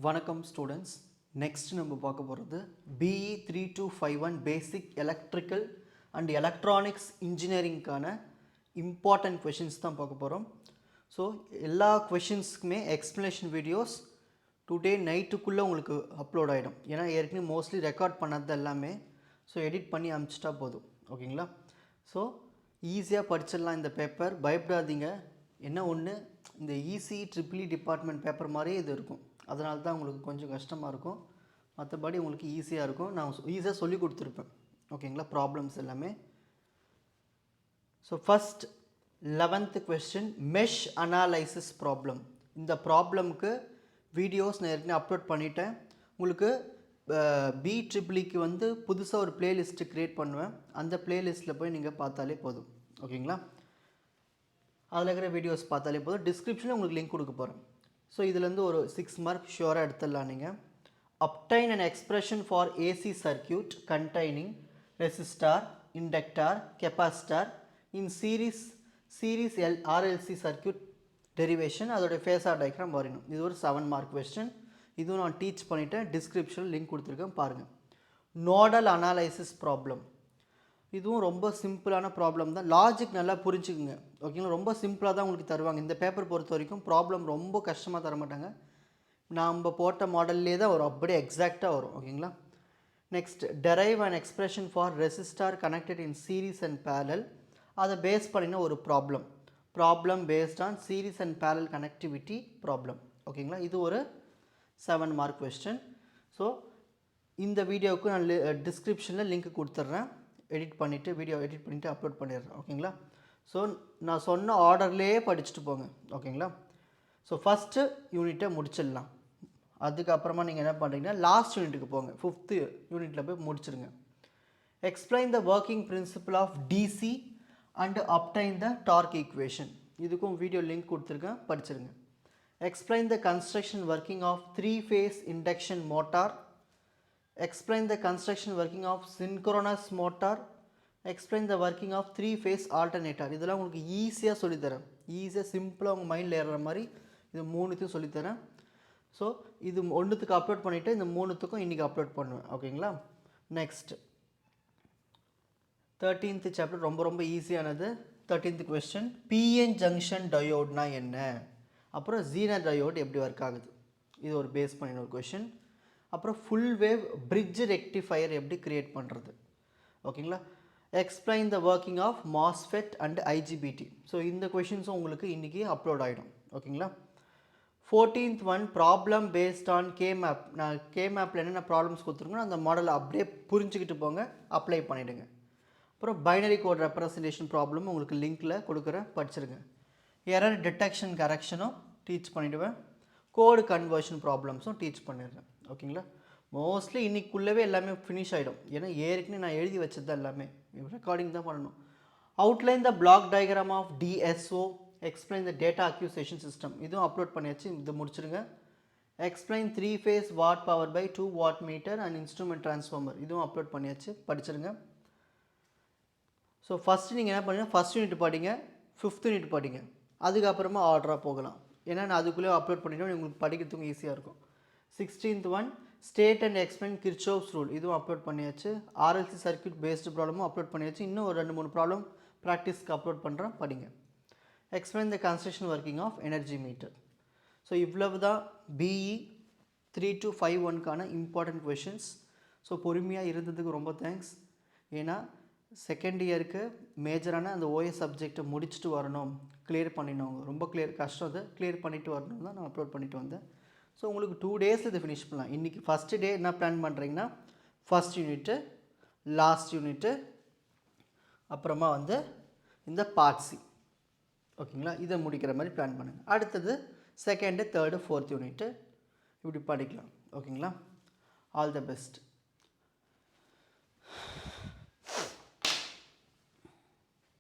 வணக்கம் students. Next நம்ம பார்க்க போகிறது BE 3251 basic electrical and electronics இன்ஜினியரிங்கான இம்பார்ட்டன்ட் கொஷின்ஸ் தான் பார்க்க போகிறோம். ஸோ எல்லா கொஷின்ஸுக்குமே எக்ஸ்ப்ளனேஷன் வீடியோஸ் டுடே நைட்டுக்குள்ளே உங்களுக்கு அப்லோட் ஆகிடும். ஏன்னா ஏற்கனவே மோஸ்ட்லி ரெக்கார்ட் பண்ணது எல்லாமே ஸோ எடிட் பண்ணி அனுப்பிச்சிட்டா போதும். ஓகேங்களா? ஸோ ஈஸியாக படிச்சிடலாம் இந்த பேப்பர். பயப்படாதீங்க. என்ன ஒன்று, இந்த ECE EEE டிபார்ட்மெண்ட் பேப்பர் மாதிரியே இது இருக்கும். அதனால தான் உங்களுக்கு கொஞ்சம் கஷ்டமாக இருக்கும். மற்றபடி உங்களுக்கு ஈஸியாக இருக்கும். நான் ஈஸியாக சொல்லி கொடுத்துருப்பேன். ஓகேங்களா? ப்ராப்ளம்ஸ் எல்லாமே. So first 11th question, mesh analysis problem. இந்த ப்ராப்ளம்க்கு வீடியோஸ் நான் ஏற்கனவே அப்லோட் பண்ணிட்டேன். உங்களுக்கு BEEக்கு வந்து புதுசாக ஒரு பிளேலிஸ்ட்டு க்ரியேட் பண்ணுவேன். அந்த பிளேலிஸ்ட்டில் போய் நீங்கள் பார்த்தாலே போதும். ஓகேங்களா? அதில் இருக்கிற வீடியோஸ் பார்த்தாலே போதும். டிஸ்கிரிப்ஷனில் உங்களுக்கு லிங்க் கொடுக்க போகிறேன். ஸோ இதுலேருந்து ஒரு 6 மார்க் ஷுவராக எடுத்துடலாம். நீங்கள் obtain an expression for AC circuit containing resistor, inductor, capacitor in series RLC circuit derivation, அதோடைய ஃபேஸார் டயக்ராம் வரையணும். இது ஒரு 7 மார்க் கொஸ்டின். இதுவும் நான் டீச் பண்ணிவிட்டேன். டிஸ்கிரிப்ஷனில் லிங்க் கொடுத்துருக்கேன், பாருங்கள். Nodal analysis problem. இதுவும் ரொம்ப சிம்பிளான ப்ராப்ளம் தான். லாஜிக் நல்லா புரிஞ்சுக்குங்க. ஓகேங்களா? ரொம்ப சிம்பிளாக தான் உங்களுக்கு தருவாங்க. இந்த பேப்பர் பொறுத்த வரைக்கும் ப்ராப்ளம் ரொம்ப கஷ்டமாக தர மாட்டாங்க. நாம் போட்ட மாடல்லே தான் வரும், அப்படியே எக்ஸாக்டாக வரும். ஓகேங்களா? Next, derive and expression for resistor connected in series and parallel. அதை பேஸ் பண்ணின ஒரு problem based on series and parallel connectivity problem. ஓகேங்களா? இது ஒரு 7 மார்க் கொஸ்டின். ஸோ இந்த வீடியோவுக்கு நான் டிஸ்கிரிப்ஷனில் லிங்க் கொடுத்துட்றேன். வீடியோ எடிட் பண்ணிவிட்டு அப்லோட் பண்ணிடுறேன். ஓகேங்களா? ஸோ நான் சொன்ன ஆர்டர்லேயே படிச்சுட்டு போங்க. ஓகேங்களா? ஸோ ஃபஸ்ட்டு யூனிட்டை முடிச்சிடலாம். அதுக்கப்புறமா நீங்கள் என்ன பண்ணுறீங்கன்னா லாஸ்ட் யூனிட்டுக்கு போங்க. 5th யூனிட்டில் போய் முடிச்சிடுங்க. Explain the working principle of DC and obtain the torque equation. இதுக்கும் வீடியோ லிங்க் கொடுத்துருக்கேன், படிச்சிருங்க. Explain the construction working of 3-phase induction motor. Explain the construction working of synchronous motor. Explain the working of 3-phase alternator. இதெல்லாம் உங்களுக்கு ஈஸியாக சொல்லித்தரேன். ஈஸியாக சிம்பிளாக உங்கள் மைண்டில் ஏறுற மாதிரி இது 3த்தையும் சொல்லித்தரேன். ஸோ இது 1த்துக்கு அப்லோட் பண்ணிவிட்டு இந்த 3த்துக்கும் இன்றைக்கி அப்லோட் பண்ணுவேன். ஓகேங்களா? நெக்ஸ்ட் 13th சாப்டர் ரொம்ப ஈஸியானது. 13th கொஸ்டின், PN ஜங்ஷன் டயோட்னா என்ன, அப்புறம் ஜீனர் டயோட் எப்படி ஒர்க் ஆகுது, இது ஒரு பேஸ் பண்ணின ஒரு கொஸ்டின். அப்புறம் ஃபுல் வேவ் பிரிட்ஜ் ரெக்டிஃபயர் எப்படி க்ரியேட் பண்ணுறது. ஓகேங்களா? Explain the working of MOSFET and IGBT. So இந்த கொஷின்ஸும் உங்களுக்கு இன்றைக்கி அப்லோட் ஆகிடும். ஓகேங்களா? 14th one, problem based on K map. நான் கேமேப்பில் என்னென்ன ப்ராப்ளம்ஸ் கொடுத்துருக்கோம் அந்த மாடலை அப்படியே புரிஞ்சுக்கிட்டு போங்க, அப்ளை பண்ணிவிடுங்க. அப்புறம் பைனரி கோட் ரெப்ரசன்டேஷன் ப்ராப்ளம் உங்களுக்கு லிங்க்கில் கொடுக்குறேன், படிச்சிருங்க. எரர் டிடெக்ஷன் கரெக்ஷனும் டீச் பண்ணிவிடுவேன். கோடு கன்வர்ஷன் ப்ராப்ளம்ஸும் டீச் பண்ணிடுறேன். ஓகேங்களா? மோஸ்ட்லி இன்னைக்குள்ளவே எல்லாமே ஃபினிஷ் ஆகிடும். ஏன்னா ஏற்கனவே நான் எழுதி வச்சது தான் எல்லாமே, ரெக்கார்டிங் தான் பண்ணணும். Outline the block diagram of DSO. Explain the data acquisition system. இதுவும் அப்லோட் பண்ணியாச்சு, இது முடிச்சிருங்க. Explain 3-phase watt power by 2 watt meter and instrument transformer. இதுவும் அப்லோட் பண்ணியாச்சு, படிச்சிருங்க. ஸோ ஃபஸ்ட்டு நீங்கள் என்ன பண்ணுங்கள், ஃபஸ்ட் யூனிட் படிங்க, 5th யூனிட் படிங்க, அதுக்கப்புறமா ஆர்டராக போகலாம். ஏன்னா நான் அதுக்குள்ளே அப்லோட் பண்ணிவிட்டோம், உங்களுக்கு படிக்கிறதுக்கும் ஈஸியாக இருக்கும். 16th one, state and explain Kirchhoff's rule. இதுவும் அப்லோட் பண்ணியாச்சு. RLC சர்க்யூட் பேஸ்டு ப்ராப்ளமும் அப்லோட் பண்ணியாச்சு. இன்னும் ஒரு 2-3 ப்ராப்ளம் ப்ராக்டிஸ்க்கு அப்லோட் பண்ணுறேன், படிங்க. Explain the construction working of energy meter. So இவ்வளவு தான் BE 3251க்கான இம்பார்ட்டன்ட் கொஷின்ஸ். ஸோ பொறுமையாக இருந்ததுக்கு ரொம்ப தேங்க்ஸ். ஏன்னா செகண்ட் இயருக்கு மேஜரான அந்த OS சப்ஜெக்டை முடிச்சுட்டு வரணும், கிளியர் பண்ணினோம். ரொம்ப கஷ்டம், அது கிளியர் பண்ணிவிட்டு வரணும் தான் நான் அப்லோட் பண்ணிவிட்டு வந்தேன். ஸோ உங்களுக்கு 2 டேஸில் இதை ஃபினிஷ் பண்ணலாம். இன்றைக்கி ஃபஸ்ட்டு டே என்ன பிளான் பண்ணுறீங்கன்னா ஃபஸ்ட் யூனிட்டு, லாஸ்ட் யூனிட்டு, அப்புறமா வந்து இந்த பார்ட் C. ஓகேங்களா? இதை முடிக்கிற மாதிரி பிளான் பண்ணுங்கள். அடுத்தது 2nd, 3rd, 4th யூனிட்டு இப்படி படிக்கலாம். ஓகேங்களா? All the best.